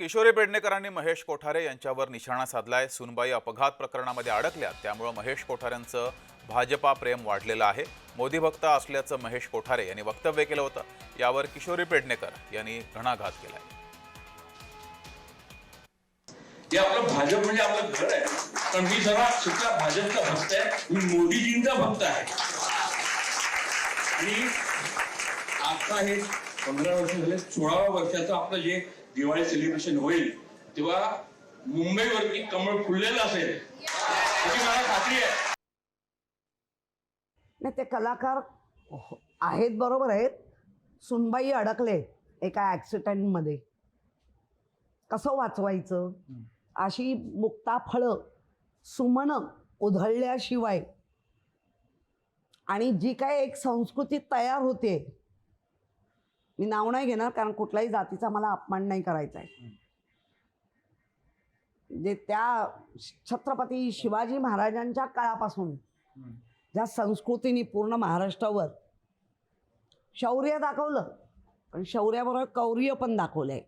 किशोरी पेडणेकरांनी महेश कोठारे यांच्यावर निशाणा साधलाय। सुनबाई अपघात प्रकरणामध्ये अडकल्यात, त्यामुळे महेश कोठारेंचं भाजपा प्रेम वाढलेलं आहे। मोदी भक्त असल्याचं महेश कोठारे यांनी वक्तव्य केलं होतं। यावर किशोरी पेडणेकर यांनी घणाघात केलाय। हे आपलं भाजप म्हणजे आपलं घर आहे, पण मी जरा सुद्धा भाजपचा भक्त आहे, मी मोदीजींचा भक्त आहे। आणि आता हे 15 वर्ष झाले, 16व्या वर्षाचं आपलं जे दिवाळी सेलिब्रेशन होईल तेव्हा मुंबईवरती कमळ फुललेलं असेल याची मला खात्री आहे। नाही, ते कलाकार आहेत, बरोबर आहेत। सुनबाई अडकले एका ॲक्सिडेंटमध्ये, कसं वाचवायचं अशी मुक्ता फळं सुमनं उधळल्याशिवाय आणि जी काय एक संस्कृती तयार होते, मी नाव नाही घेणार कारण कुठल्याही जातीचा मला अपमान नाही करायचा आहे, जे त्या छत्रपती शिवाजी महाराजांच्या काळापासून ज्या संस्कृतीने पूर्ण महाराष्ट्रावर शौर्य दाखवलं, पण शौर्याबरोबर कौर्य पण दाखवलंय।